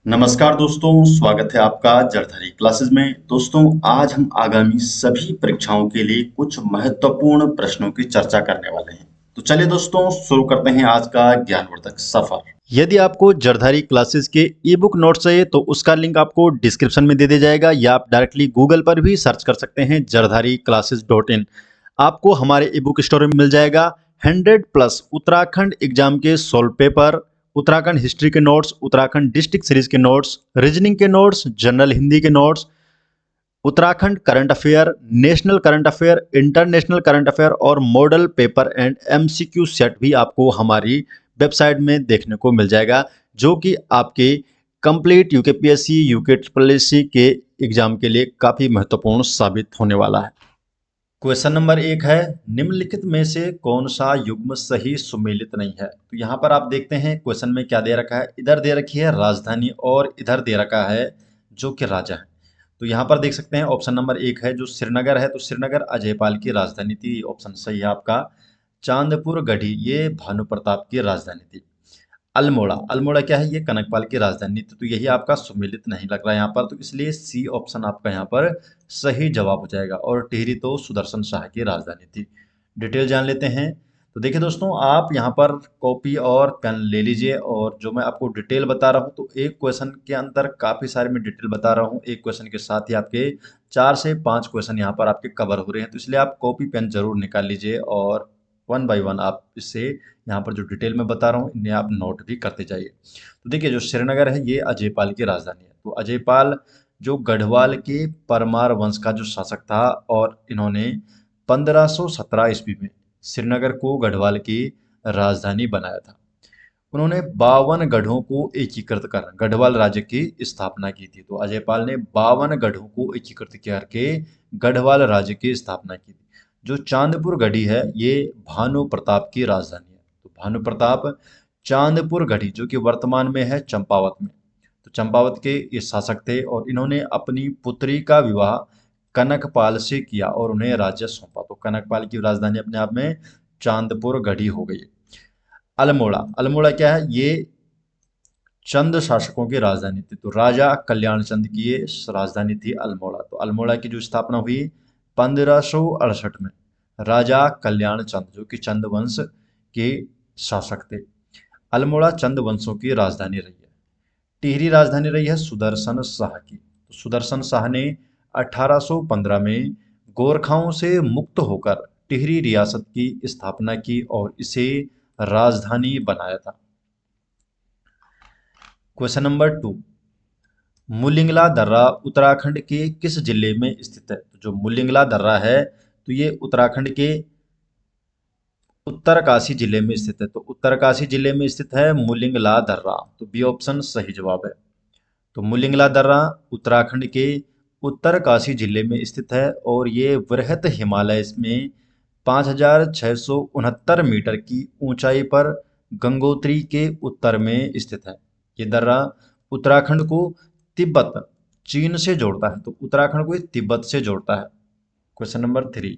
नमस्कार दोस्तों, स्वागत है आपका जरधरी क्लासेस में। दोस्तों, आज हम आगामी सभी परीक्षाओं के लिए कुछ महत्वपूर्ण प्रश्नों की चर्चा करने वाले हैं। तो चलिए दोस्तों, शुरू करते हैं आज का ज्ञानवर्धक सफर। यदि आपको जरधारी क्लासेस के ई बुक नोट्स चाहिए तो उसका लिंक आपको डिस्क्रिप्शन में दे दिया जाएगा, या आप डायरेक्टली गूगल पर भी सर्च कर सकते हैं jardhari-classes.in। आपको हमारे ई बुक स्टोर में मिल जाएगा 100+ उत्तराखंड एग्जाम के सोल्व पेपर, उत्तराखंड हिस्ट्री के नोट्स, उत्तराखंड डिस्ट्रिक्ट सीरीज के नोट्स, रीजनिंग के नोट्स, जनरल हिंदी के notes, Uttarakhand current affair, national current affair, international current affair और model paper and MCQ set भी आपको हमारी वेबसाइट में देखने को मिल जाएगा, जो कि आपके complete UKPSC, UK triple SC के एग्जाम के लिए काफ़ी महत्वपूर्ण साबित होने वाला है। क्वेश्चन नंबर 1 है, निम्नलिखित में से कौन सा युग्म सही सुमेलित नहीं है। तो यहाँ पर आप देखते हैं क्वेश्चन में क्या दे रखा है। इधर दे रखी है राजधानी और इधर दे रखा है जो कि राजा है। तो यहाँ पर देख सकते हैं ऑप्शन नंबर 1 है जो श्रीनगर है, तो श्रीनगर अजयपाल की राजधानी थी। ऑप्शन सही है आपका। चांदपुर गढ़ी ये भानु प्रताप की राजधानी थी। अल्मोड़ा, अल्मोड़ा क्या है, ये कनकपाल की राजधानी थी। तो यही आपका सुमेलित नहीं लग रहा है यहाँ पर, तो इसलिए सी ऑप्शन आपका यहाँ पर सही जवाब हो जाएगा। और टिहरी तो सुदर्शन शाह की राजधानी थी। डिटेल जान लेते हैं। तो देखिए दोस्तों, आप यहाँ पर कॉपी और पेन ले लीजिए, और जो मैं आपको डिटेल बता रहा हूँ, तो एक क्वेश्चन के अंदर काफ़ी सारे मैं डिटेल बता रहा हूँ। एक क्वेश्चन के साथ ही आपके 4 से 5 क्वेश्चन यहाँ पर आपके कवर हो रहे हैं, तो इसलिए आप कॉपी पेन जरूर निकाल लीजिए, और 1 बाय 1 आप इससे यहाँ पर जो डिटेल में बता रहा हूँ इन्हें आप नोट भी करते जाइए। तो देखिए, जो श्रीनगर है ये अजयपाल की राजधानी है। तो अजयपाल जो गढ़वाल के परमार वंश का जो शासक था, और इन्होंने 1517 ईस्वी में श्रीनगर को गढ़वाल की राजधानी बनाया था। उन्होंने 52 गढ़ों को एकीकृत कर गढ़वाल राज्य की स्थापना की थी। तो अजयपाल ने 52 गढ़ों को एकीकृत करके गढ़वाल राज्य की स्थापना की थी। जो चांदपुर गढ़ी है ये भानु प्रताप की राजधानी है। तो भानु प्रताप चांदपुर गढ़ी जो कि वर्तमान में है चंपावत में, तो चंपावत के ये शासक थे, और इन्होंने अपनी पुत्री का विवाह कनकपाल से किया और उन्हें राज्य सौंपा। तो कनकपाल की राजधानी अपने आप में चांदपुर गढ़ी हो गई। अल्मोड़ा, अल्मोड़ा क्या है, ये चंद शासकों की राजधानी थी। तो राजा कल्याण चंद की ये राजधानी थी अल्मोड़ा। तो अल्मोड़ा की जो स्थापना हुई 1568 में राजा कल्याण चंद जो कि चंद वंश के शासक थे। अल्मोड़ा चंद वंशों की राजधानी रही है। टिहरी राजधानी रही है सुदर्शन शाह की। तो सुदर्शन शाह ने 1815 में गोरखाओं से मुक्त होकर टिहरी रियासत की स्थापना की और इसे राजधानी बनाया था। क्वेश्चन नंबर 2, मुलिंगला दर्रा उत्तराखंड के किस जिले में स्थित है। तो जो मुलिंगला दर्रा है तो ये उत्तराखंड के उत्तरकाशी जिले में स्थित है। तो उत्तरकाशी जिले में स्थित है मुलिंगला दर्रा। तो बी ऑप्शन सही जवाब है। तो मुलिंगला दर्रा उत्तराखंड के उत्तरकाशी जिले में स्थित है, और ये वृहत हिमालय में 5669 मीटर की ऊंचाई पर गंगोत्री के उत्तर में स्थित है। ये दर्रा उत्तराखंड को तिब्बत चीन से जोड़ता है। तो उत्तराखंड को ये तिब्बत से जोड़ता है। क्वेश्चन नंबर 3,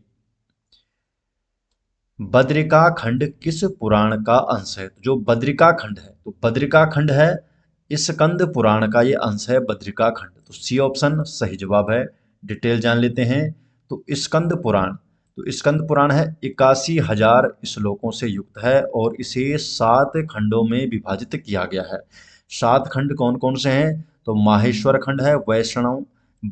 बद्रिका खंड किस पुराण का अंश है। जो बद्रिका खंड है, तो बद्रिका खंड है स्कंद पुराण का ये अंश है बद्रिका खंड। तो सी ऑप्शन सही जवाब है। डिटेल जान लेते हैं। तो स्कंद पुराण, तो स्कंद पुराण है 81,000 श्लोकों से युक्त है, और इसे 7 खंडों में विभाजित किया गया है। 7 खंड कौन कौन से हैं, तो माहेश्वर खंड है, वैष्णव,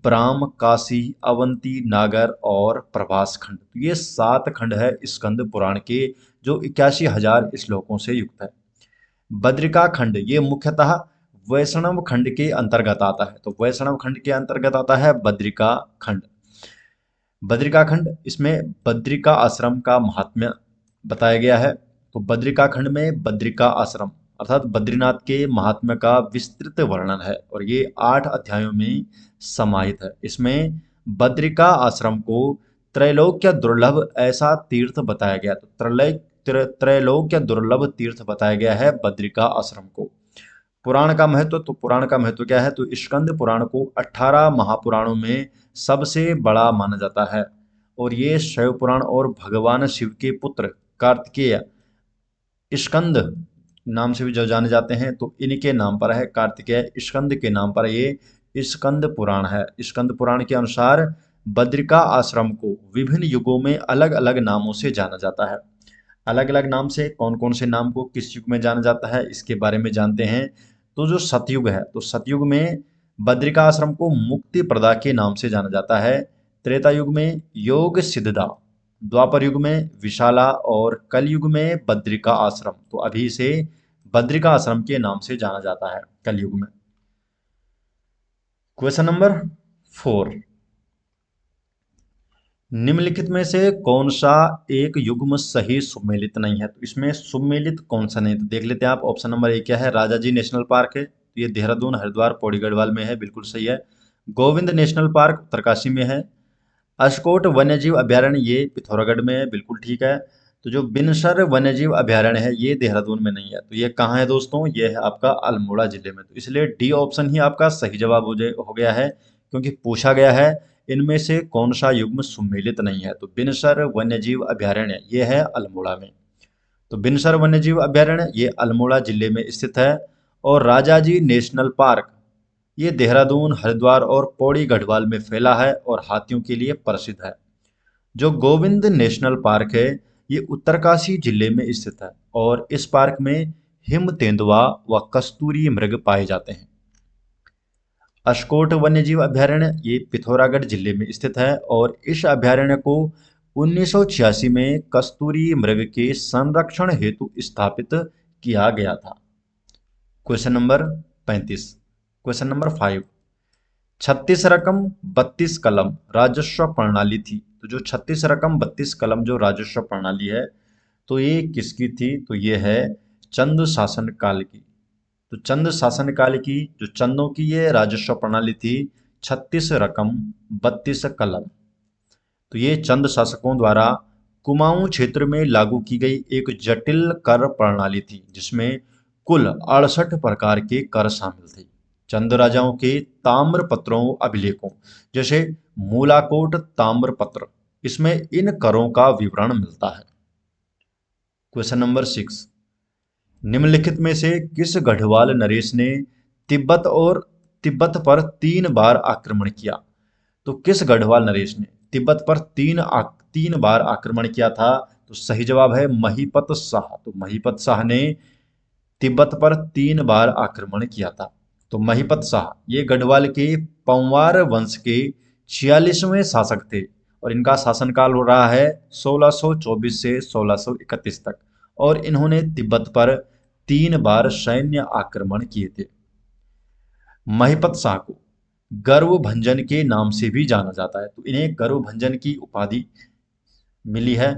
ब्राह्म, काशी, अवंती, नागर और प्रभास खंड। तो ये 7 खंड है स्कंद पुराण के, जो 81,000 श्लोकों से युक्त है। बद्रिका खंड ये मुख्यतः वैष्णव खंड के अंतर्गत आता है। तो वैष्णव खंड के अंतर्गत आता है बद्रिका खंड। बद्रिका खंड, इसमें बद्रिका आश्रम का महात्म्य बताया गया है। तो बद्रिका खंड में बद्रिका आश्रम अर्थात बद्रीनाथ के महात्म्य का विस्तृत वर्णन है, और ये 8 अध्यायों में समाहित है। इसमें बद्रिका आश्रम को त्रैलोक्य दुर्लभ ऐसा तीर्थ बताया गया। तो त्रैलोक्य दुर्लभ तीर्थ बताया गया है बद्रिका आश्रम को। पुराण का महत्व, तो पुराण का महत्व क्या है, तो स्कंद पुराण को 18 महापुराणों में सबसे बड़ा माना जाता है, और ये शैव पुराण और भगवान शिव के पुत्र कार्तिकेय स्कंद नाम से भी जो जाने जाते हैं, तो इनके नाम पर है कार्तिकेय। स्कंद के नाम पर ये स्कंद पुराण है। स्कंद पुराण के अनुसार बद्रिका आश्रम को विभिन्न युगों में अलग अलग नामों से जाना जाता है। अलग अलग नाम से कौन कौन से नाम को किस युग में जाना जाता है, इसके बारे में जानते हैं। तो जो सतयुग है, तो सतयुग में बद्रिका आश्रम को मुक्ति प्रदा के नाम से जाना जाता है। त्रेता युग में योग सिद्धदा, द्वापर युग में विशाला और कलयुग में बद्रिका आश्रम। तो अभी से बद्रिका आश्रम के नाम से जाना जाता है कलयुग में। क्वेश्चन नंबर 4, निम्नलिखित में से कौन सा एक युग्म सही सुमेलित नहीं है? तो इसमें सुमेलित कौन सा नहीं, तो देख लेते हैं आप। ऑप्शन नंबर ए क्या है? राजाजी नेशनल पार्क है, तो ये देहरादून, हरिद्वार, पौड़ी गढ़वाल में है, बिल्कुल सही है। गोविंद नेशनल पार्क उत्तरकाशी में है। अस्कोट वन्यजीव अभयारण्य ये पिथौरागढ़ में है, बिल्कुल ठीक है। तो जो बिनसर वन्यजीव अभयारण्य है ये देहरादून में नहीं है, तो ये कहाँ है दोस्तों? ये है आपका अल्मोड़ा जिले में। तो इसलिए डी ऑप्शन ही आपका सही जवाब हो गया है, क्योंकि पूछा गया है इनमें से कौन सा युग्म सुमेलित नहीं है। तो बिनसर वन्यजीव अभयारण्य ये है अल्मोड़ा में। तो बिनसर वन्यजीव अभयारण्य ये अल्मोड़ा जिले में स्थित है। और राजाजी नेशनल पार्क ये देहरादून, हरिद्वार और पौड़ी गढ़वाल में फैला है और हाथियों के लिए प्रसिद्ध है। जो गोविंद नेशनल पार्क है ये उत्तरकाशी जिले में स्थित है और इस पार्क में हिम तेंदुआ व कस्तूरी मृग पाए जाते हैं। अस्कोट वन्यजीव अभयारण्य ये पिथौरागढ़ जिले में स्थित है और इस अभयारण्य को 1986 में कस्तूरी मृग के संरक्षण हेतु स्थापित किया गया था। क्वेश्चन नंबर 35, क्वेश्चन नंबर 5, 36 रकम 32 कलम राजस्व प्रणाली थी। तो जो 36 रकम 32 कलम जो राजस्व प्रणाली है, तो ये किसकी थी? तो ये है चंद शासन काल की। तो चंद शासन काल की जो चंदों की ये राजस्व प्रणाली थी 36 रकम 32 कलम। तो ये चंद शासकों द्वारा कुमाऊं क्षेत्र में लागू की गई एक जटिल कर प्रणाली थी, जिसमें कुल 68 प्रकार के कर शामिल थे। चंद राजाओं के ताम्र पत्रों अभिलेखों जैसे मूलाकोट ताम्र पत्र, इसमें इन करों का विवरण मिलता है। क्वेश्चन नंबर 6, निम्नलिखित में से किस गढ़वाल नरेश ने तिब्बत पर 3 बार आक्रमण किया? तो किस गढ़वाल नरेश ने तिब्बत पर 3 बार आक्रमण किया था? तो सही जवाब है महीपत शाह। तो महीपत शाह ने तिब्बत पर 3 बार आक्रमण किया था। तो महीपत शाह ये गढ़वाल के पंवार वंश के 46वें शासक थे और इनका शासनकाल हो रहा है 1624 से 1631 तक और इन्होंने तिब्बत पर 3 बार सैन्य आक्रमण किए थे। महीपत शाह को गर्वभंजन के नाम से भी जाना जाता है, तो इन्हें गर्वभंजन की उपाधि मिली है।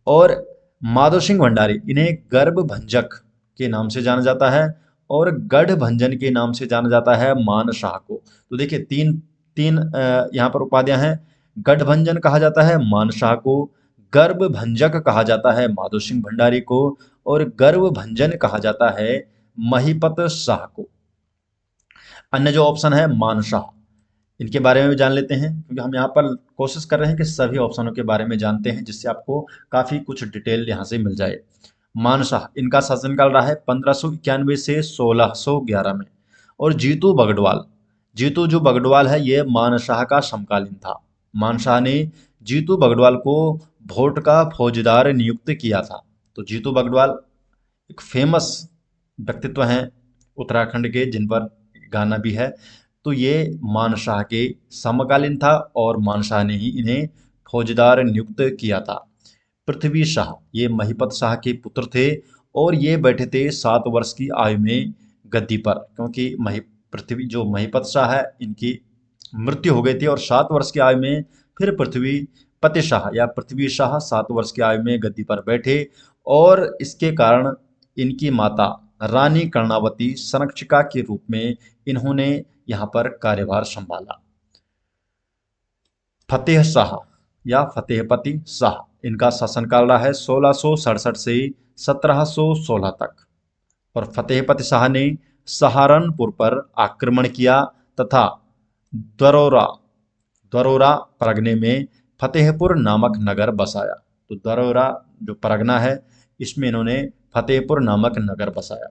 और माधव सिंह भंडारी इन्हें गर्भभंजक के नाम से जाना जाता है और गढ़भंजन के नाम से जाना जाता है मानशाह को। तो देखिए तीन तीन यहाँ पर उपाधियां हैं। गढ़भंजन कहा जाता है मानशाह को, गर्भभंजक कहा जाता है माधव सिंह भंडारी को और गर्भभंजन कहा जाता है महीपत शाह को। अन्य जो ऑप्शन है मानशाह, इनके बारे में भी जान लेते हैं, क्योंकि हम यहाँ पर कोशिश कर रहे हैं कि सभी ऑप्शनों के बारे में जानते हैं, जिससे आपको काफ़ी कुछ डिटेल यहाँ से मिल जाए। मानशाह इनका शासनकाल रहा है 1591 से 1611 में। और जीतू जो बगडवाल है ये मानशाह का समकालीन था। मानशाह ने जीतू बगडवाल को भोट का फौजदार नियुक्त किया था। तो जीतू बगडवाल एक फेमस व्यक्तित्व हैं उत्तराखंड के, जिन पर गाना भी है। तो ये मानशाह के समकालीन था और मानशाह ने ही इन्हें फौजदार नियुक्त किया था। पृथ्वी शाह ये महीपत शाह के पुत्र थे और ये बैठे थे 7 वर्ष की आयु में गद्दी पर, क्योंकि महीपत शाह है इनकी मृत्यु हो गई थी और 7 वर्ष की आयु में फिर पृथ्वी शाह 7 वर्ष की आयु में गद्दी पर बैठे और इसके कारण इनकी माता रानी कर्णावती संरक्षिका के रूप में इन्होंने यहाँ पर कार्यभार संभाला। फतेह शाह या फतेहपति शाह इनका शासनकाल रहा है 1667 से 1716 तक और फतेहपति शाह ने सहारनपुर पर आक्रमण किया तथा दरोरा परगने में फतेहपुर नामक नगर बसाया। तो दरोरा जो परगना है इसमें इन्होंने फतेहपुर नामक नगर बसाया।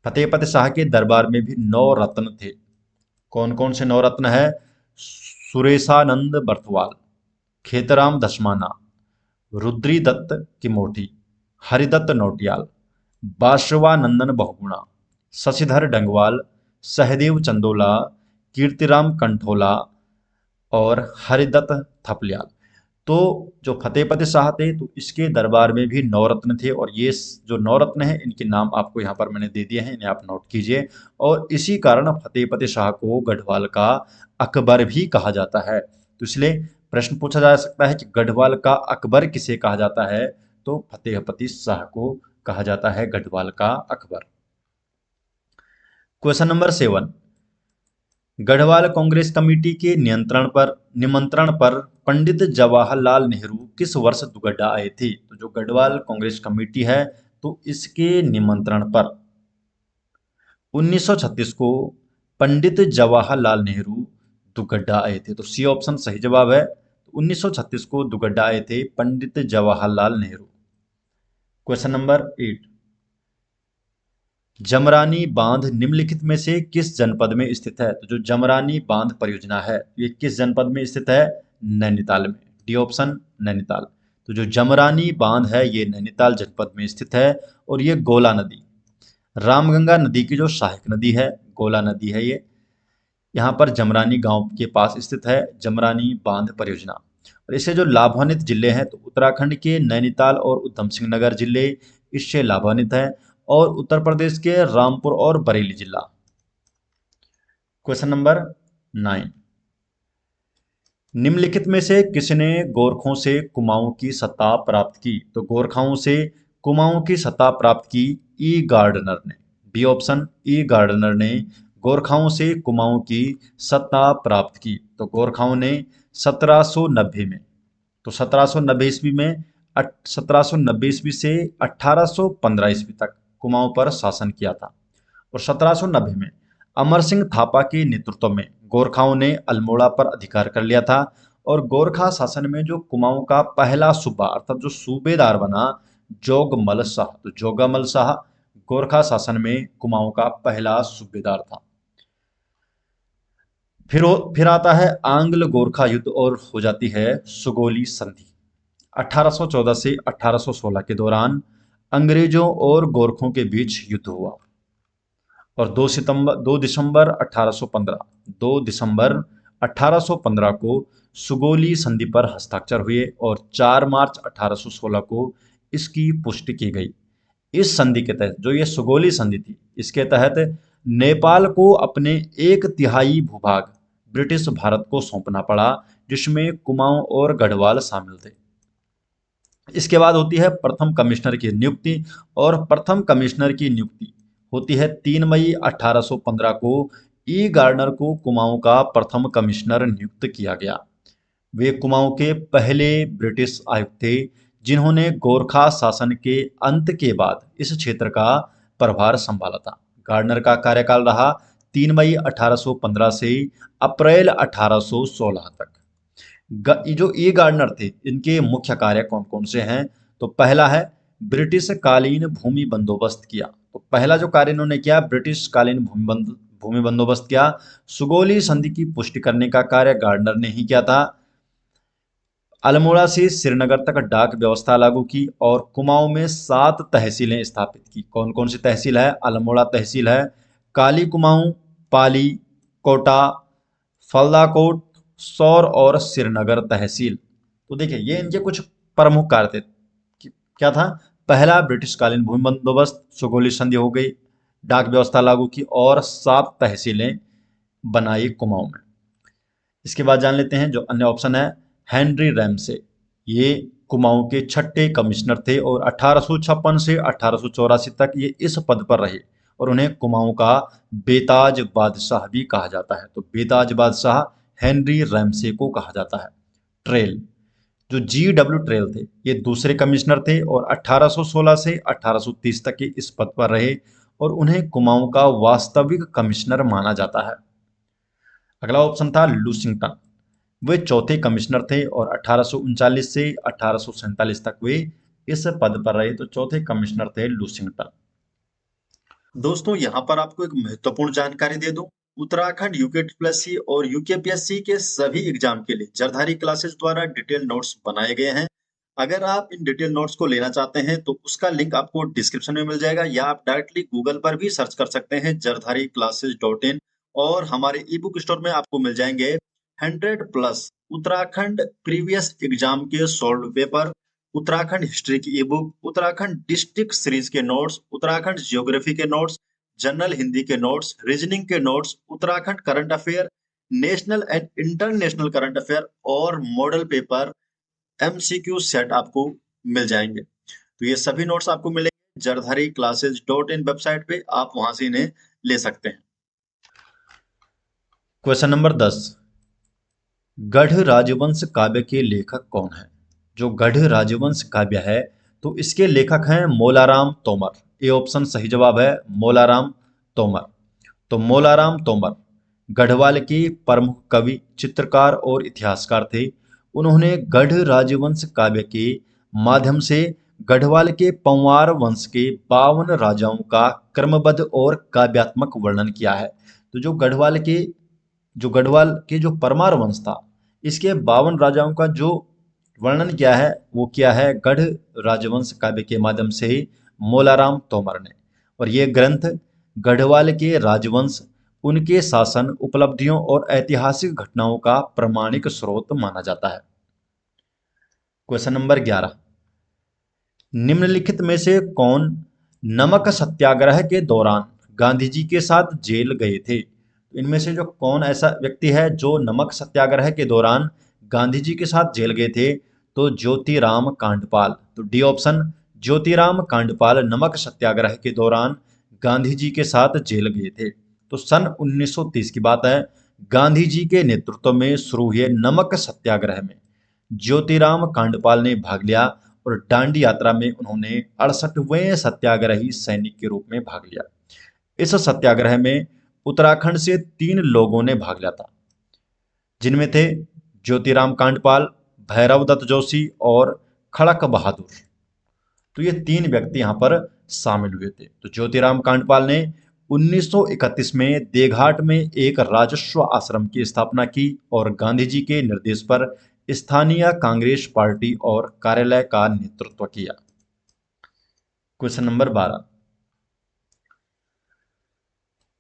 फतेहपत शाह के दरबार में भी 9 रत्न थे। कौन कौन से 9 रत्न है? सुरेशानंद बर्थवाल, खेतराम धस्माना, रुद्री दत्त किमोठी, हरिदत्त नौटियाल, बाशवानंदन बहुगुणा, शशिधर डंगवाल, सहदेव चंदोला, कीर्तिराम कंठोला और हरिदत्त थपलियाल। तो जो फतेहपत शाह थे तो इसके दरबार में भी 9 रत्न थे, और ये जो 9 रत्न हैं इनके नाम आपको यहाँ पर मैंने दे दिए हैं, इन्हें आप नोट कीजिए। और इसी कारण फतेहपत शाह को गढ़वाल का अकबर भी कहा जाता है। तो इसलिए प्रश्न पूछा जा सकता है कि गढ़वाल का अकबर किसे कहा जाता है? तो फतेहपति शाह को कहा जाता है गढ़वाल का Akbar. Question number 7, Garhwal Congress committee के निमंत्रण पर पंडित जवाहरलाल नेहरू किस वर्ष दुगड्डा आए थे? तो जो गढ़वाल कांग्रेस कमेटी है तो इसके निमंत्रण पर 1936 को पंडित जवाहरलाल नेहरू दुगड्डा आए थे। तो सी ऑप्शन सही जवाब है। 1936 को दुगड्डा आए थे पंडित जवाहरलाल नेहरू। क्वेश्चन नंबर 8, जमरानी बांध निम्नलिखित में से किस जनपद में स्थित है? तो जो जमरानी बांध परियोजना है ये किस जनपद में स्थित है? नैनीताल में। D option Nainital. तो जो जमरानी बांध है ये नैनीताल जनपद में स्थित है, और ये गोला नदी, रामगंगा नदी की जो सहायक नदी है, गोला नदी है ये, यहाँ पर जमरानी गांव के पास स्थित है जमरानी बांध परियोजना। और इससे जो लाभान्वित जिले हैं तो उत्तराखंड के नैनीताल और उधम सिंह नगर जिले इससे लाभान्वित हैं, और उत्तर प्रदेश के रामपुर और बरेली जिला। क्वेश्चन नंबर 9, निम्नलिखित में से किसने गोरखों से कुमाऊं की सत्ता प्राप्त की? तो गोरखाओं से कुमाऊं की सत्ता प्राप्त की ई गार्डनर ने। बी ऑप्शन ई गार्डनर ने गोरखाओं से कुमाऊं की सत्ता प्राप्त की। तो गोरखाओं ने 1790 में, तो 1790 ईस्वी में 1790 ईस्वी से 1815 ईस्वी तक कुमाऊं पर शासन किया था। और 1790 में अमर सिंह थापा के नेतृत्व में गोरखाओं ने अल्मोड़ा पर अधिकार कर लिया था। और गोरखा शासन में जो कुमाऊं का पहला सूबा अर्थात जो सूबेदार बना जोगमल शाह, तो जोगमल शाह गोरखा शासन में कुमाऊं का पहला सूबेदार था। फिर आता है आंग्ल गोरखा युद्ध और हो जाती है सुगोली संधि। 1814 से 1816 के दौरान अंग्रेजों और गोरखों के बीच युद्ध हुआ, और 2 दिसंबर 1815 को सुगोली संधि पर हस्ताक्षर हुए, और 4 मार्च 1816 को इसकी पुष्टि की गई। इस संधि के तहत, जो ये सुगोली संधि थी, इसके तहत नेपाल को अपने 1/3 भूभाग ब्रिटिश भारत को सौंपना पड़ा, जिसमें कुमाऊं और गढ़वाल शामिल थे। इसके बाद होती है प्रथम कमिश्नर की नियुक्ति, और प्रथम कमिश्नर की नियुक्ति होती है 3 मई 1815 को ई गार्डनर को कुमाऊं का प्रथम कमिश्नर नियुक्त किया गया। वे कुमाऊं के पहले ब्रिटिश आयुक्त थे जिन्होंने गोरखा शासन के अंत के बाद इस क्षेत्र का प्रभार संभाला था। गार्डनर का कार्यकाल रहा 3 मई 1815 से अप्रैल 1816 तक। जो ई गार्डनर थे इनके मुख्य कार्य कौन कौन से हैं? तो पहला है ब्रिटिश कालीन भूमि बंदोबस्त किया। तो पहला जो कार्य इन्होंने किया ब्रिटिश कालीन भूमि बंदोबस्त किया। सुगोली संधि की पुष्टि करने का कार्य गार्डनर ने ही किया था। अल्मोड़ा से श्रीनगर तक डाक व्यवस्था लागू की, और कुमाऊं में 7 तहसीलें स्थापित की। कौन कौन सी तहसील है? अल्मोड़ा तहसील है, काली कुमाऊं, पाली, कोटा, फलदाकोट, सौर और श्रीनगर तहसील। तो देखिए ये इनके कुछ प्रमुख कार्य थे। क्या था? पहला ब्रिटिशकालीन भूमि बंदोबस्त, सुगोली संधि हो गई, डाक व्यवस्था लागू की, और 7 तहसीलें बनाई कुमाऊं में। इसके बाद जान लेते हैं जो अन्य ऑप्शन है हेनरी रैमसे। ये कुमाऊं के 6ठे कमिश्नर थे, और 1856 से 1884 तक ये इस पद पर रहे, और उन्हें कुमाऊं का बेताज बादशाह भी कहा जाता है। तो बेताज बादशाह हेनरी रैमसे को कहा जाता है। ट्रेल, जो GW ट्रेल थे ये दूसरे कमिश्नर थे, और 1816 से 1830 तक ये इस पद पर रहे, और उन्हें कुमाऊं का वास्तविक कमिश्नर माना जाता है। अगला ऑप्शन था लूसिंगटन। वे चौथे कमिश्नर थे, और 1839 से 1847 तक वे इस पद पर रहे। तो चौथे कमिश्नर थे लूसिंगटन। दोस्तों यहाँ पर आपको एक महत्वपूर्ण जानकारी दे दूं। उत्तराखंड यूकेटीपीएससी और यूकेपीएससी के सभी एग्जाम के लिए जरधारी क्लासेस द्वारा डिटेल नोट्स बनाए गए हैं। अगर आप इन डिटेल नोट्स को लेना चाहते हैं तो उसका लिंक आपको डिस्क्रिप्शन में मिल जाएगा, या आप डायरेक्टली गूगल पर भी सर्च कर सकते हैं jardhariclasses.in, और हमारे ई बुक स्टोर में आपको मिल जाएंगे 100+ उत्तराखंड प्रीवियस एग्जाम के सॉल्व पेपर, उत्तराखंड हिस्ट्री की ई बुक, उत्तराखंड डिस्ट्रिक्ट सीरीज के नोट्स, उत्तराखंड ज्योग्राफी के नोट्स, जनरल हिंदी के नोट्स, रीजनिंग के notes, Uttarakhand current affair, national and international current affair और मॉडल पेपर एमसीक्यू सेट आपको मिल जाएंगे। तो ये सभी नोट्स आपको मिलेंगे jardhariclasses.in वेबसाइट पे, आप वहां से इन्हें ले सकते हैं। क्वेश्चन नंबर 10, गढ़ राजवंश काव्य के लेखक कौन है? जो गढ़ राजवंश काव्य है तो इसके लेखक हैं मोलाराम तोमर। ये ऑप्शन सही जवाब है, मोलाराम तोमर। तो मोलाराम तोमर गढ़वाल के प्रमुख कवि, चित्रकार और इतिहासकार थे। उन्होंने गढ़ राजवंश काव्य के माध्यम से गढ़वाल के पंवार वंश के 52 राजाओं का क्रमबद्ध और काव्यात्मक वर्णन किया है। तो जो गढ़वाल के जो परमार वंश था, इसके 52 राजाओं का जो वर्णन किया है वो किया है गढ़ राजवंश काव्य के माध्यम से ही मोलाराम तोमर ने। और ये ग्रंथ गढ़वाल के राजवंश, उनके शासन, उपलब्धियों और ऐतिहासिक घटनाओं का प्रमाणिक स्रोत माना जाता है। क्वेश्चन नंबर 11, निम्नलिखित में से कौन नमक सत्याग्रह के दौरान गांधी जी के साथ जेल गए थे? तो इनमें से जो कौन ऐसा व्यक्ति है जो नमक सत्याग्रह के दौरान गांधी जी के साथ जेल गए थे? तो ज्योतिराम कांडपाल। तो डी ऑप्शन, ज्योतिराम कांडपाल नमक सत्याग्रह के दौरान गांधी जी के साथ जेल गए थे। तो सन 1930 की बात है, गांधी जी के नेतृत्व में शुरू हुए नमक सत्याग्रह में ज्योतिराम कांडपाल ने भाग लिया और दांडी यात्रा में उन्होंने 68वें सत्याग्रही सैनिक के रूप में भाग लिया। इस सत्याग्रह में उत्तराखंड से 3 लोगों ने भाग लिया था, जिनमें थे ज्योतिराम कांडपाल, भैरव दत्त जोशी और खड़क बहादुर। तो ये 3 व्यक्ति यहाँ पर शामिल हुए थे। तो ज्योतिराम कांडपाल ने 1931 में देघाट में एक राजस्व आश्रम की स्थापना की और गांधी जी के निर्देश पर स्थानीय कांग्रेस पार्टी और कार्यालय का नेतृत्व किया। क्वेश्चन नंबर 12,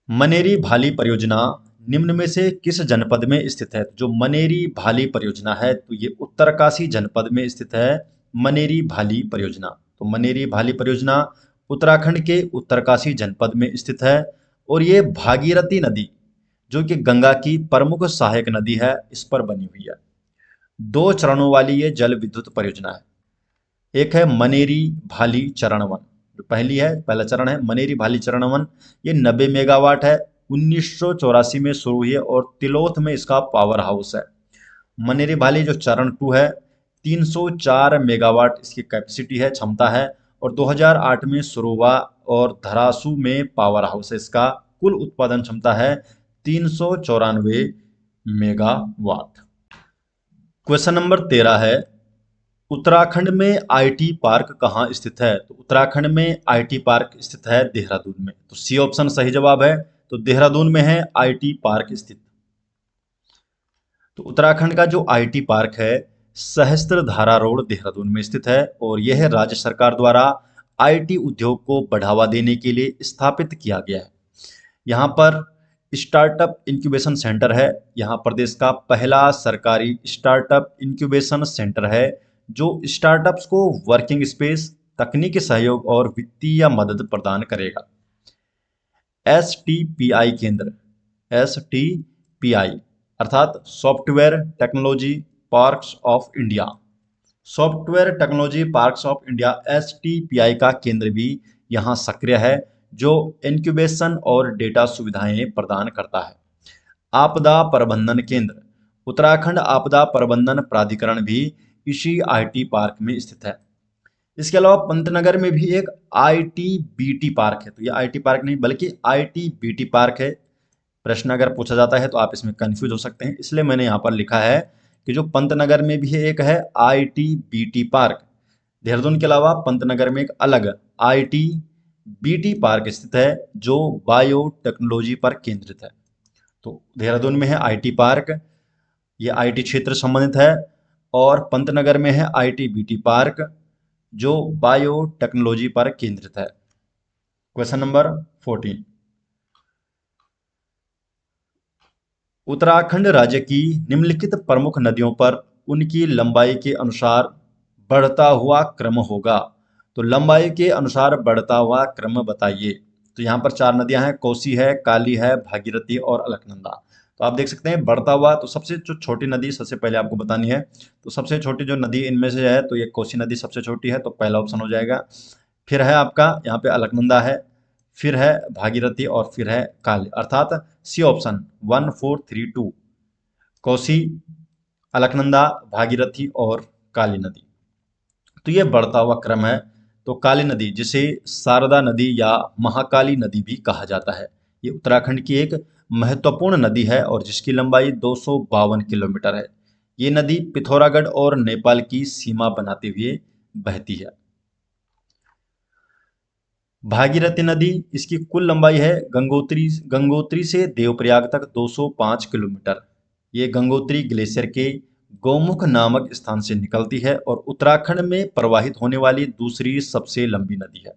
मनेरी भाली परियोजना निम्न में से किस जनपद में स्थित है? जो मनेरी भाली परियोजना है तो ये उत्तरकाशी जनपद में स्थित है, मनेरी भाली परियोजना। तो मनेरी भाली परियोजना उत्तराखंड के उत्तरकाशी जनपद में स्थित है और ये भागीरथी नदी, जो कि गंगा की प्रमुख सहायक नदी है, इस पर बनी हुई है। 2 चरणों वाली ये जल विद्युत परियोजना है। एक है मनेरी भाली चरण वन, जो पहला चरण है मनेरी भाली चरण वन। ये 90 मेगावाट है, 1984 में शुरू हुई है और तिलोथ में इसका पावर हाउस है। मनेरी भाली जो चरण 2 है, 304 मेगावाट इसकी कैपेसिटी है, क्षमता है, और 2008 में शुरू हुआ और धरासू में पावर हाउस है। इसका कुल उत्पादन क्षमता है 394 मेगावाट। क्वेश्चन नंबर 13 है, उत्तराखंड में आईटी पार्क कहाँ स्थित है? तो उत्तराखंड में आईटी पार्क स्थित है देहरादून में। तो सी ऑप्शन सही जवाब है, तो देहरादून में है आईटी पार्क स्थित। तो उत्तराखंड का जो आईटी पार्क है सहस्त्रधारा रोड देहरादून में स्थित है और यह राज्य सरकार द्वारा आईटी उद्योग को बढ़ावा देने के लिए स्थापित किया गया है। यहाँ पर स्टार्टअप इंक्यूबेशन सेंटर है। यहाँ प्रदेश का पहला सरकारी स्टार्टअप इंक्यूबेशन सेंटर है जो स्टार्टअप्स को वर्किंग स्पेस, तकनीकी सहयोग और वित्तीय मदद प्रदान करेगा। STPI केंद्र, STPI अर्थात software technology parks of India, software technology parks of India STPI का केंद्र भी यहाँ सक्रिय है, जो इंक्यूबेशन और डेटा सुविधाएं प्रदान करता है। आपदा प्रबंधन केंद्र, उत्तराखंड आपदा प्रबंधन प्राधिकरण भी इसी आईटी पार्क में स्थित है। इसके अलावा पंतनगर में भी एक ITBT पार्क है। तो ये आईटी पार्क नहीं बल्कि ITBT पार्क है। प्रश्न अगर पूछा जाता है तो आप इसमें कंफ्यूज हो सकते हैं, इसलिए मैंने यहाँ पर लिखा है कि जो पंतनगर में भी एक है ITBT पार्क, देहरादून के अलावा पंतनगर में एक अलग ITBT पार्क स्थित है जो बायोटेक्नोलॉजी पर केंद्रित है। तो देहरादून में है IT पार्क, ये IT क्षेत्र संबंधित है, और पंतनगर में है ITBT पार्क जो बायोटेक्नोलॉजी पर केंद्रित है। क्वेश्चन नंबर 14, उत्तराखंड राज्य की निम्नलिखित प्रमुख नदियों पर उनकी लंबाई के अनुसार बढ़ता हुआ क्रम होगा। तो लंबाई के अनुसार बढ़ता हुआ क्रम बताइए। तो यहाँ पर 4 नदियां हैं, कोसी है, काली है, भागीरथी और अलकनंदा। तो आप देख सकते हैं बढ़ता हुआ, तो सबसे जो छोटी नदी सबसे पहले आपको बतानी है। तो सबसे छोटी जो नदी इनमें से है तो ये कोसी नदी सबसे छोटी है, तो पहला ऑप्शन हो जाएगा। फिर है आपका यहाँ पे अलकनंदा है, फिर है भागीरथी और फिर है काली, अर्थात सी ऑप्शन 1432, कोसी, अलकनंदा, भागीरथी और काली नदी। तो ये बढ़ता हुआ क्रम है। तो काली नदी, जिसे शारदा नदी या महाकाली नदी भी कहा जाता है, ये उत्तराखंड की एक महत्वपूर्ण नदी है और जिसकी लंबाई 252 किलोमीटर है। ये नदी पिथौरागढ़ और नेपाल की सीमा बनाते हुए बहती है। भागीरथी नदी, इसकी कुल लंबाई है गंगोत्री से देवप्रयाग तक 205 किलोमीटर। ये गंगोत्री ग्लेशियर के गौमुख नामक स्थान से निकलती है और उत्तराखंड में प्रवाहित होने वाली दूसरी सबसे लंबी नदी है।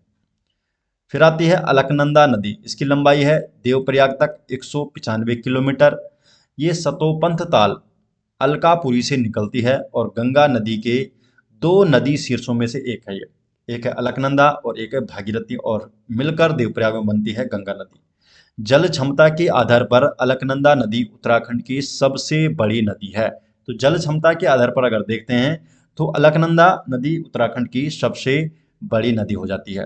फिर आती है अलकनंदा नदी, इसकी लंबाई है देवप्रयाग तक 195 किलोमीटर। ये सतोपंथ ताल अलकापुरी से निकलती है और गंगा नदी के 2 नदी शीर्षों में से एक है। ये एक है अलकनंदा और एक है भागीरथी, और मिलकर देवप्रयाग में बनती है गंगा नदी। जल क्षमता के आधार पर अलकनंदा नदी उत्तराखंड की सबसे बड़ी नदी है। तो जल क्षमता के आधार पर अगर देखते हैं तो अलकनंदा नदी उत्तराखंड की सबसे बड़ी नदी हो जाती है।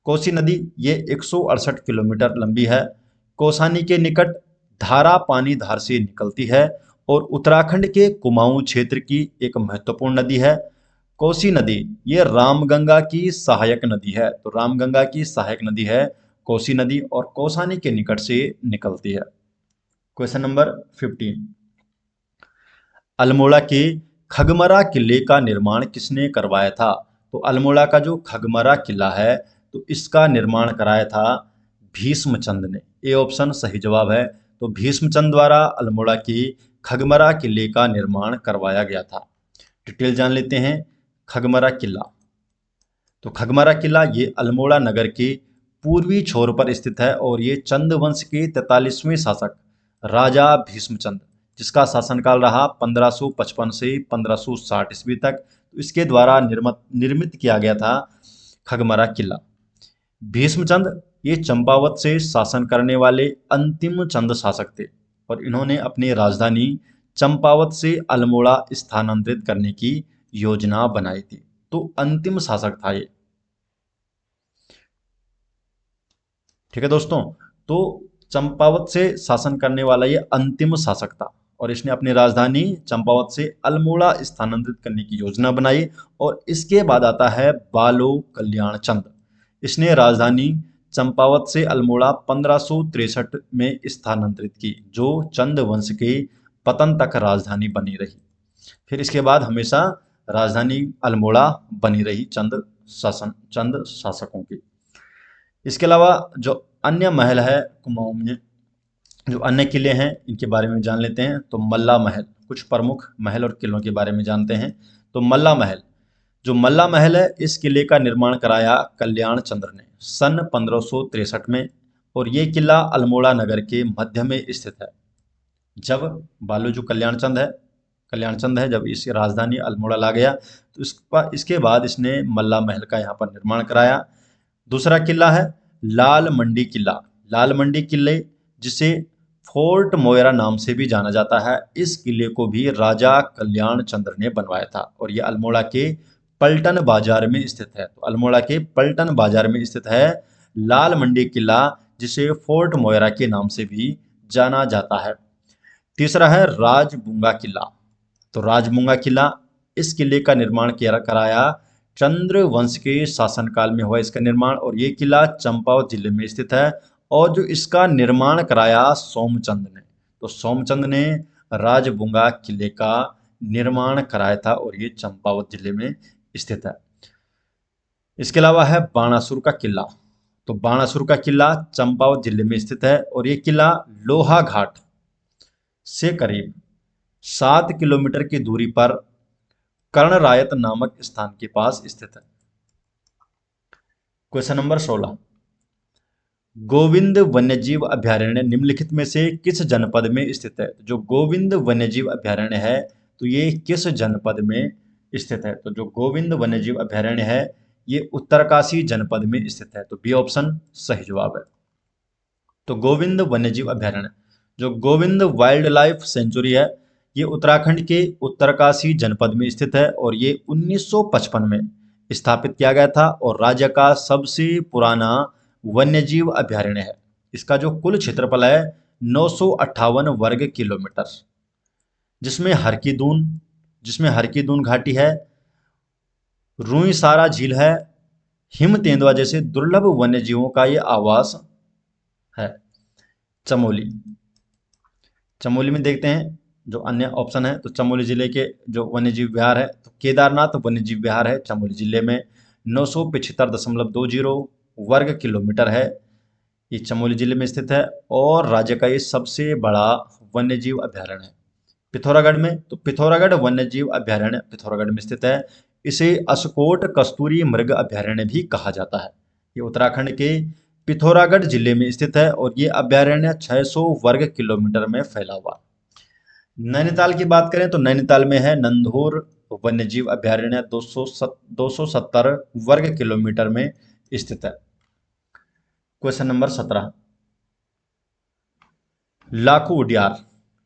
कोसी नदी, ये 168 किलोमीटर लंबी है। कौसानी के निकट धारा पानी धार से निकलती है और उत्तराखंड के कुमाऊं क्षेत्र की एक महत्वपूर्ण नदी है। कोसी नदी, ये रामगंगा की सहायक नदी है। तो रामगंगा की सहायक नदी है कोसी नदी और कौसानी के निकट से निकलती है। क्वेश्चन नंबर 15, अल्मोड़ा के खगमरा किले का निर्माण किसने करवाया था? तो अल्मोड़ा का जो खगमरा किला है तो इसका निर्माण कराया था भीष्मचंद ने। ए ऑप्शन सही जवाब है। तो भीष्मचंद द्वारा अल्मोड़ा के खगमरा किले का निर्माण करवाया गया था। डिटेल जान लेते हैं। खगमरा किला, तो खगमरा किला ये अल्मोड़ा नगर के पूर्वी छोर पर स्थित है और ये चंद वंश के 43वें शासक राजा भीष्मचंद, जिसका शासनकाल रहा 1555 से 1560 ईस्वी तक, तो इसके द्वारा निर्मित किया गया था खगमरा किला। भीष्मचंद ये चंपावत से शासन करने वाले अंतिम चंद शासक थे और इन्होंने अपनी राजधानी चंपावत से अल्मोड़ा स्थानांतरित करने की योजना बनाई थी। तो अंतिम शासक था ये। ठीक है दोस्तों, तो चंपावत से शासन करने वाला ये अंतिम शासक था और इसने अपनी राजधानी चंपावत से अल्मोड़ा स्थानांतरित करने की योजना बनाई। और इसके बाद आता है बालो कल्याण चंद। इसने राजधानी चंपावत से अल्मोड़ा 1563 में स्थानांतरित की, जो चंद वंश के पतन तक राजधानी बनी रही। फिर इसके बाद हमेशा राजधानी अल्मोड़ा बनी रही चंद शासकों की। इसके अलावा जो अन्य महल है कुमाऊं में, जो अन्य किले हैं, इनके बारे में जान लेते हैं। तो मल्ला महल, कुछ प्रमुख महल और किलों के बारे में जानते हैं। तो मल्ला महल, जो मल्ला महल है, इस किले का निर्माण कराया कल्याण चंद्र ने सन 1563 में और ये किला अल्मोड़ा नगर के मध्य में स्थित है। जब बालू जो कल्याणचंद है जब इसकी राजधानी अल्मोड़ा ला गया तो इसके बाद इसने मल्ला महल का यहाँ पर निर्माण कराया। दूसरा किला है लाल मंडी किला। लाल मंडी किले, जिसे फोर्ट मोयरा नाम से भी जाना जाता है, इस किले को भी राजा कल्याण चंद्र ने बनवाया था और यह अल्मोड़ा के पलटन बाजार में स्थित है। तो अल्मोड़ा के पलटन बाजार में स्थित है लाल मंडी किला, जिसे फोर्ट मोयरा के नाम से भी जाना जाता है। तीसरा है राजबुंगा किला। तो राजबुंगा किला, इस किले का निर्माण कराया चंद्र वंश के शासनकाल में हुआ इसका निर्माण और ये किला चंपावत जिले में स्थित है और जो इसका निर्माण कराया सोमचंद ने। तो सोमचंद ने राजबुंगा किले का निर्माण कराया था और ये चंपावत जिले में स्थित है। इसके अलावा है बाणासुर का किला। तो बाणासुर का किला चंपावत जिले में स्थित है और ये किला लोहा घाट से करीब 7 किलोमीटर की दूरी पर कर्णरायत नामक स्थान के पास स्थित है। क्वेश्चन नंबर 16, गोविंद वन्यजीव अभयारण्य निम्नलिखित में से किस जनपद में स्थित है? जो गोविंद वन्यजीव अभयारण्य है तो ये किस जनपद में स्थित है? तो जो गोविंद वन्यजीव अभयारण्य है ये उत्तरकाशी जनपद में स्थित है। तो बी ऑप्शन सही जवाब है। तो गोविंद वन्यजीव अभयारण्य, जो गोविंद वाइल्ड लाइफ सेंचुरी है, ये उत्तराखंड के उत्तरकाशी जनपद में स्थित है और ये 1955 में स्थापित किया गया था और राज्य का सबसे पुराना वन्यजीव अभयारण्य है। इसका जो कुल क्षेत्रफल है 958 वर्ग किलोमीटर, जिसमें हर की दून घाटी है, रुईसारा झील है, हिम तेंदुआ जैसे दुर्लभ वन्यजीवों का ये आवास है। चमोली में देखते हैं जो अन्य ऑप्शन है। तो चमोली जिले के जो वन्यजीव विहार है तो केदारनाथ वन्यजीव विहार है चमोली जिले में, 975.20 वर्ग किलोमीटर है। ये चमोली जिले में स्थित है और राज्य का ये सबसे बड़ा वन्यजीव अभयारण्य है। पिथौरागढ़ में, तो पिथौरागढ़ वन्यजीव अभयारण्य पिथौरागढ़ में स्थित है। इसे अस्कोट कस्तूरी मृग अभयारण्य भी कहा जाता है। ये उत्तराखंड के पिथौरागढ़ जिले में स्थित है और ये अभयारण्य 600 वर्ग किलोमीटर में फैला हुआ है। नैनीताल की बात करें तो नैनीताल में है नंधौर वन्यजीव अभयारण्य, 270 वर्ग किलोमीटर में स्थित है। क्वेश्चन नंबर 17, लाखू उडियार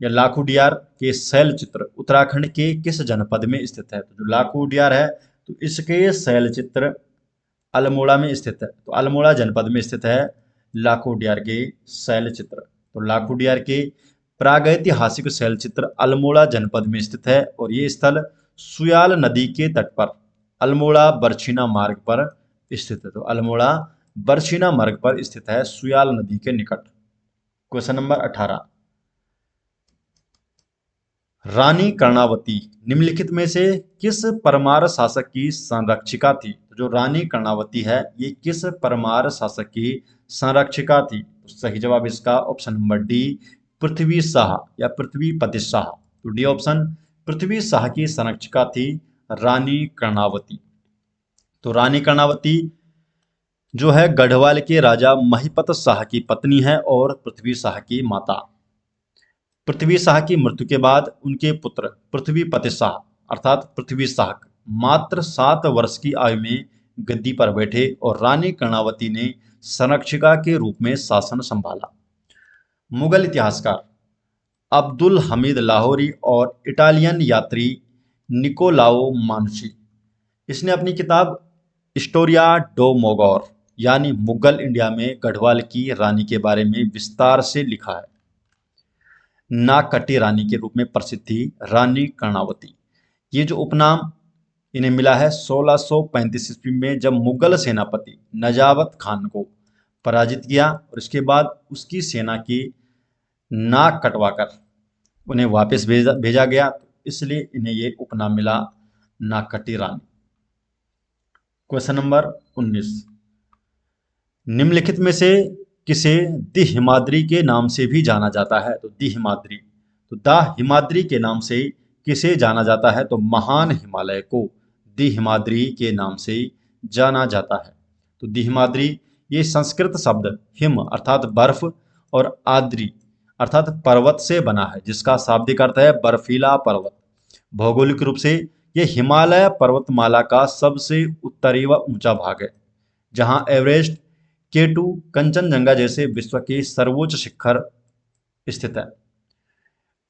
या लाखू उडियार के शैल चित्र उत्तराखंड के किस जनपद में स्थित है? तो जो लाखू उडियार है तो इसके शैल चित्र अल्मोड़ा में स्थित है। तो अल्मोड़ा जनपद में स्थित है लाखू उडियार के शैल चित्र। तो लाखू उडियार के प्रागैतिहासिक शैल चित्र अल्मोड़ा जनपद में स्थित है और ये स्थल सुयाल नदी के तट पर अल्मोड़ा बरछीना मार्ग पर स्थित है। तो अल्मोड़ा बरछीना मार्ग पर स्थित है, सुयाल नदी के निकट। क्वेश्चन नंबर 18, रानी कर्णावती निम्नलिखित में से किस परमार शासक की संरक्षिका थी? तो जो रानी कर्णावती है ये किस परमार शासक की संरक्षिका थी? तो सही जवाब इसका ऑप्शन नंबर डी, पृथ्वी शाह या पृथ्वीपति शाह। तो डी ऑप्शन, पृथ्वी शाह की संरक्षिका थी रानी कर्णावती। तो रानी कर्णावती जो है गढ़वाल के राजा महिपत शाह की पत्नी है और पृथ्वी शाह की माता। पृथ्वी शाह की मृत्यु के बाद उनके पुत्र पृथ्वीपति शाह अर्थात पृथ्वी शाह मात्र 7 वर्ष की आयु में गद्दी पर बैठे और रानी कर्णावती ने संरक्षिका के रूप में शासन संभाला। मुगल इतिहासकार अब्दुल हमीद लाहौरी और इटालियन यात्री निकोलाओ मानुची, इसने अपनी किताब हिस्टोरिया डो मोगौर यानी मुगल इंडिया में गढ़वाल की रानी के बारे में विस्तार से लिखा है। नागकटी रानी के रूप में प्रसिद्ध थी रानी कर्णावती। ये जो उपनाम इन्हें मिला है 1635 ईस्वी में, जब मुगल सेनापति नजावत खान को पराजित किया और इसके बाद उसकी सेना की नाक कटवाकर उन्हें वापस भेजा गया, तो इसलिए इन्हें ये उपनाम मिला नागकटी रानी। क्वेश्चन नंबर 19, निम्नलिखित में से किसे द हिमाद्री के नाम से भी जाना जाता है? तो द हिमाद्री, तो द हिमाद्री के नाम से किसे जाना जाता है? तो महान हिमालय को द हिमाद्री के नाम से जाना जाता है। तो द हिमाद्री ये संस्कृत शब्द हिम अर्थात बर्फ और आद्री अर्थात पर्वत से बना है, जिसका शाब्दिक अर्थ है बर्फीला पर्वत। भौगोलिक रूप से ये हिमालय पर्वतमाला का सबसे उत्तरी व ऊंचा भाग है, जहां एवरेस्ट, K2, कंचनजंगा जैसे विश्व के सर्वोच्च शिखर स्थित है।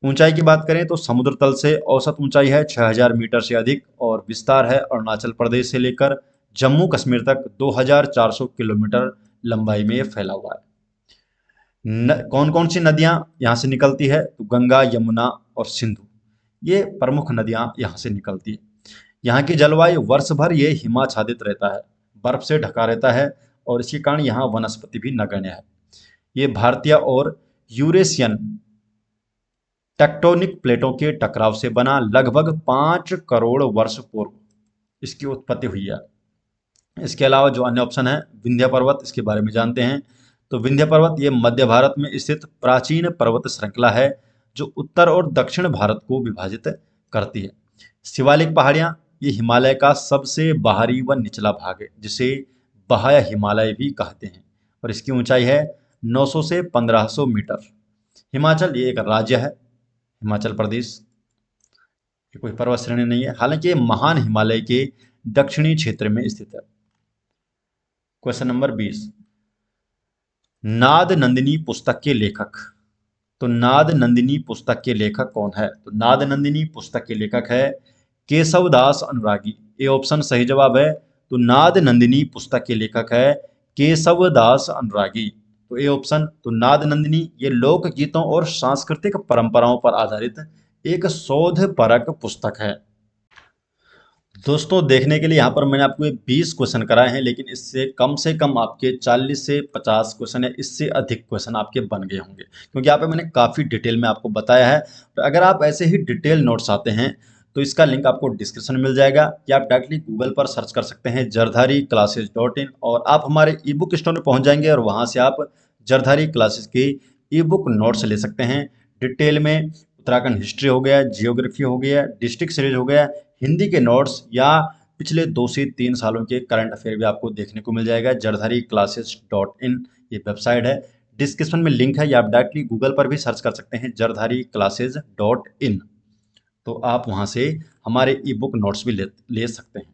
ऊंचाई की बात करें तो समुद्र तल से औसत ऊंचाई है 6000 मीटर से अधिक और विस्तार है अरुणाचल प्रदेश से लेकर जम्मू कश्मीर तक 2400 किलोमीटर लंबाई में फैला हुआ है। कौन कौन सी नदियां यहाँ से निकलती है? तो गंगा, यमुना और सिंधु, ये प्रमुख नदियां यहाँ से निकलती है। यहाँ की जलवायु वर्ष भर ये हिमाच्छादित रहता है, बर्फ से ढका रहता है और इसी कारण यहाँ वनस्पति भी नगण्य है। ये भारतीय और यूरेशियन टेक्टोनिक प्लेटों के टकराव से बना लगभग 5 करोड़ वर्ष पूर्व इसकी उत्पत्ति हुई है। इसके अलावा जो अन्य ऑप्शन है विंध्य पर्वत, इसके बारे में जानते हैं। तो विंध्य पर्वत ये मध्य भारत में स्थित प्राचीन पर्वत श्रृंखला है जो उत्तर और दक्षिण भारत को विभाजित करती है। शिवालिक पहाड़ियाँ ये हिमालय का सबसे बाहरी व निचला भाग है जिसे बाह्य हिमालय भी कहते हैं और इसकी ऊंचाई है 900 से 1500 मीटर। हिमाचल ये एक राज्य है, हिमाचल प्रदेश, ये कोई पर्वत श्रेणी नहीं है, हालांकि ये महान हिमालय के दक्षिणी क्षेत्र में स्थित है। क्वेश्चन नंबर 20, नाद नंदिनी पुस्तक के लेखक। तो नाद नंदिनी पुस्तक के लेखक कौन है? तो नाद नंदिनी पुस्तक के लेखक है केशवदास अनुरागी। ये ऑप्शन सही जवाब है। तो नाद नंदिनी पुस्तक के लेखक है केशवदास अनुरागी। तो ये ऑप्शन, तो नाद नंदिनी ये लोक गीतों और सांस्कृतिक परंपराओं पर आधारित एक शोधपरक पुस्तक है। दोस्तों देखने के लिए यहाँ पर मैंने आपको 20 क्वेश्चन कराए हैं, लेकिन इससे कम आपके 40 से 50 क्वेश्चन या इससे अधिक क्वेश्चन आपके बन गए होंगे, क्योंकि यहाँ पे मैंने काफ़ी डिटेल में आपको बताया है। तो अगर आप ऐसे ही डिटेल नोट्स आते हैं तो इसका लिंक आपको डिस्क्रिप्शन में मिल जाएगा, या आप डायरेक्टली गूगल पर सर्च कर सकते हैं jardhari-classes.in और आप हमारे ई बुक स्टोर में पहुँच जाएंगे और वहाँ से आप जरधारी क्लासेस के ई बुक नोट्स ले सकते हैं। डिटेल में उत्तराखंड हिस्ट्री हो गया, जियोग्राफी हो गया, डिस्ट्रिक्ट सीरीज हो गया, हिंदी के नोट्स या पिछले 2 से 3 सालों के करंट अफेयर भी आपको देखने को मिल जाएगा। jardhari-classes.in ये वेबसाइट है, डिस्क्रिप्शन में लिंक है, या आप डायरेक्टली गूगल पर भी सर्च कर सकते हैं jardhari-classes.in। तो आप वहां से हमारे ई बुक नोट्स भी ले सकते हैं।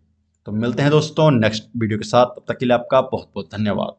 तो मिलते हैं दोस्तों नेक्स्ट वीडियो के साथ, तब तक के लिए आपका बहुत बहुत धन्यवाद।